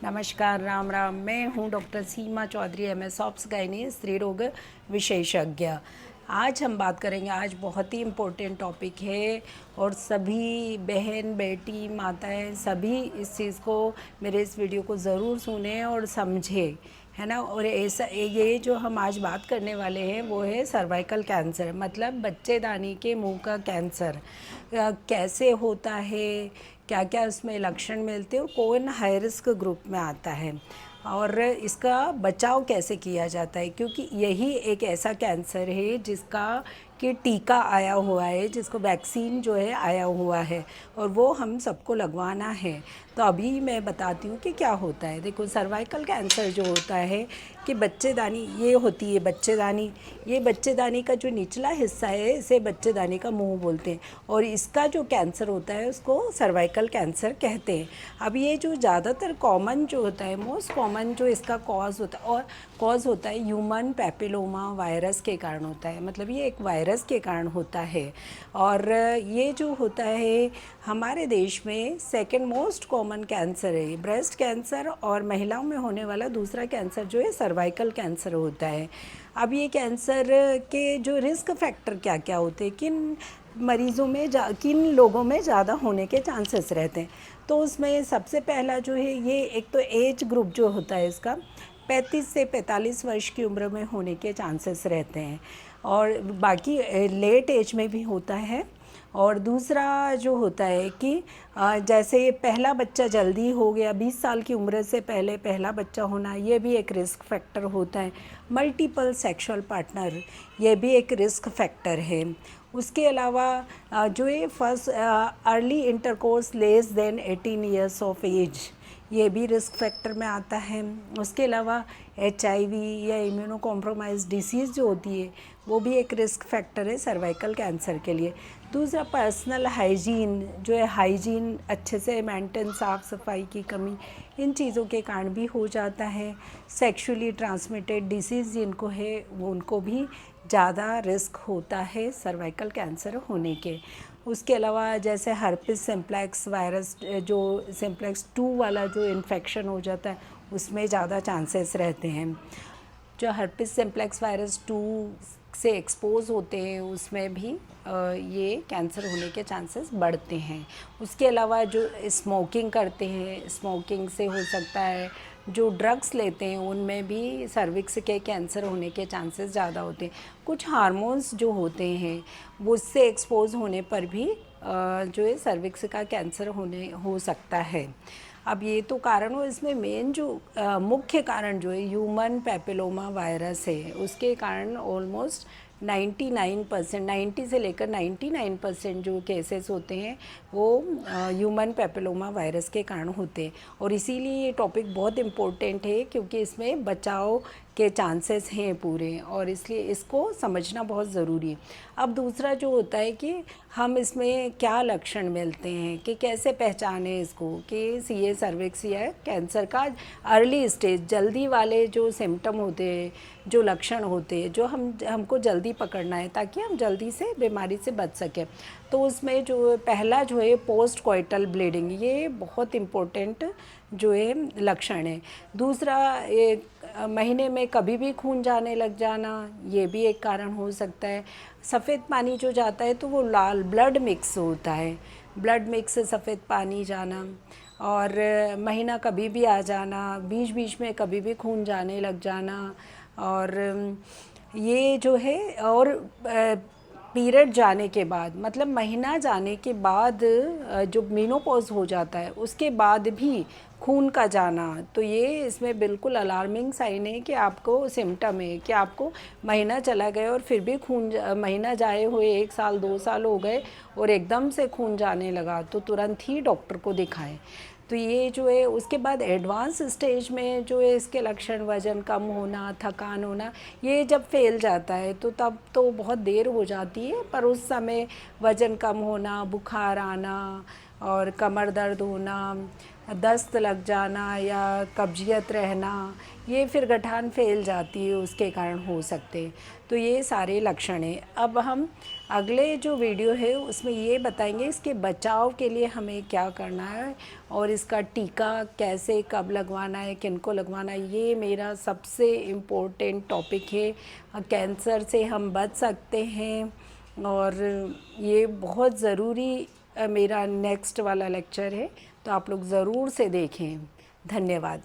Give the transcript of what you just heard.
नमस्कार, राम राम। मैं हूँ डॉक्टर सीमा चौधरी, एमएस ऑप्स गायनी स्त्री रोग विशेषज्ञ। आज हम बात करेंगे, आज बहुत ही इम्पोर्टेंट टॉपिक है और सभी बहन बेटी माताएं सभी इस चीज़ को, मेरे इस वीडियो को ज़रूर सुने और समझें, है ना। और ऐसा ये जो हम आज बात करने वाले हैं वो है सर्वाइकल कैंसर, मतलब बच्चेदानी के मुंह का कैंसर। कैसे होता है, क्या क्या उसमें लक्षण मिलते हैं और कौन हाई रिस्क ग्रुप में आता है और इसका बचाव कैसे किया जाता है, क्योंकि यही एक ऐसा कैंसर है जिसका कि टीका आया हुआ है, जिसको वैक्सीन जो है आया हुआ है और वो हम सबको लगवाना है। तो अभी मैं बताती हूँ कि क्या होता है। देखो, सर्वाइकल कैंसर जो होता है कि बच्चेदानी ये होती है, बच्चेदानी, ये बच्चेदानी का जो निचला हिस्सा है इसे बच्चेदानी का मुंह बोलते हैं और इसका जो कैंसर होता है उसको सर्वाइकल कैंसर कहते हैं। अब ये जो ज़्यादातर कॉमन जो होता है, मोस्ट कॉमन जो इसका कॉज होता है ह्यूमन पैपिलोमा वायरस के कारण होता है, मतलब ये एक वायरस के कारण होता है। और ये जो होता है हमारे देश में सेकंड मोस्ट कॉमन कैंसर है ब्रेस्ट कैंसर, और महिलाओं में होने वाला दूसरा कैंसर जो है सर्वाइकल कैंसर होता है। अब ये कैंसर के जो रिस्क फैक्टर क्या क्या होते हैं, किन मरीज़ों में किन लोगों में ज़्यादा होने के चांसेस रहते हैं, तो उसमें सबसे पहला जो है ये एक तो एज ग्रुप जो होता है इसका 35 से 45 वर्ष की उम्र में होने के चांसेस रहते हैं और बाकी लेट एज में भी होता है। और दूसरा जो होता है कि जैसे पहला बच्चा जल्दी हो गया, 20 साल की उम्र से पहले पहला बच्चा होना, ये भी एक रिस्क फैक्टर होता है। मल्टीपल सेक्सुअल पार्टनर, ये भी एक रिस्क फैक्टर है। उसके अलावा जो है first early intercourse less than 18 years of age, ये भी रिस्क फैक्टर में आता है। उसके अलावा HIV या इम्यूनो कॉम्प्रोमाइज डिसीज़ जो होती है वो भी एक रिस्क फैक्टर है सर्वाइकल कैंसर के लिए। दूसरा पर्सनल हाइजीन जो है, हाइजीन अच्छे से मेंटेन, साफ़ सफाई की कमी, इन चीज़ों के कारण भी हो जाता है। सेक्सुअली ट्रांसमिटेड डिसीज़ जिनको है वो उनको भी ज़्यादा रिस्क होता है सर्वाइकल कैंसर होने के। उसके अलावा जैसे हर्पिस सिम्प्लेक्स वायरस, जो सिम्प्लेक्स 2 वाला जो इन्फेक्शन हो जाता है उसमें ज़्यादा चांसेस रहते हैं। जो हर्पिस सिम्प्लेक्स वायरस 2 से एक्सपोज होते हैं उसमें भी ये कैंसर होने के चांसेस बढ़ते हैं। उसके अलावा जो स्मोकिंग करते हैं, स्मोकिंग से हो सकता है। जो ड्रग्स लेते हैं उनमें भी सर्विक्स के कैंसर होने के चांसेस ज़्यादा होते हैं। कुछ हार्मोन्स जो होते हैं वो उससे एक्सपोज होने पर भी जो है सर्विक्स का कैंसर हो सकता है। अब ये तो कारण हो, इसमें मेन जो मुख्य कारण जो है ह्यूमन पैपिलोमा वायरस है, उसके कारण ऑलमोस्ट 99%, 90 से लेकर 99% जो केसेस होते हैं वो ह्यूमन पैपिलोमा वायरस के कारण होते हैं। और इसीलिए ये टॉपिक बहुत इम्पोर्टेंट है क्योंकि इसमें बचाव के चांसेस हैं पूरे, और इसलिए इसको समझना बहुत ज़रूरी है। अब दूसरा जो होता है कि हम इसमें क्या लक्षण मिलते हैं, कि कैसे पहचानें इसको कि ये सर्विक्स या कैंसर का अर्ली स्टेज, जल्दी वाले जो सिम्टम होते हैं, जो लक्षण होते हैं, जो हमको जल्दी पकड़ना है ताकि हम जल्दी से बीमारी से बच सकें। तो उसमें जो पहला जो है पोस्ट कोइटल ब्लीडिंग, ये बहुत इम्पोर्टेंट जो है लक्षण है। दूसरा, एक महीने में कभी भी खून जाने लग जाना, ये भी एक कारण हो सकता है। सफ़ेद पानी जो जाता है तो वो लाल ब्लड मिक्स होता है, ब्लड मिक्स सफ़ेद पानी जाना। और महीना कभी भी आ जाना, बीच बीच में कभी भी खून जाने लग जाना। और ये जो है, और पीरियड जाने के बाद, मतलब महीना जाने के बाद जो मेनोपॉज हो जाता है उसके बाद भी खून का जाना, तो ये इसमें बिल्कुल अलार्मिंग साइन है कि आपको सिम्टम है कि आपको महीना चला गया और फिर भी खून, महीना जाए हुए 1 साल 2 साल हो गए और एकदम से खून जाने लगा, तो तुरंत ही डॉक्टर को दिखाएं। तो ये जो है, उसके बाद एडवांस स्टेज में जो है इसके लक्षण वज़न कम होना, थकान होना, ये जब फैल जाता है तो तब तो बहुत देर हो जाती है, पर उस समय वज़न कम होना, बुखार आना और कमर दर्द होना, दस्त लग जाना या कब्जियत रहना, ये फिर गठान फैल जाती है, उसके कारण हो सकते हैं। तो ये सारे लक्षण हैं। अब हम अगले जो वीडियो है उसमें ये बताएंगे इसके बचाव के लिए हमें क्या करना है और इसका टीका कैसे कब लगवाना है, किनको लगवाना है। ये मेरा सबसे इम्पोर्टेंट टॉपिक है। कैंसर से हम बच सकते हैं और ये बहुत ज़रूरी मेरा नेक्स्ट वाला लेक्चर है, तो आप लोग ज़रूर से देखें। धन्यवाद।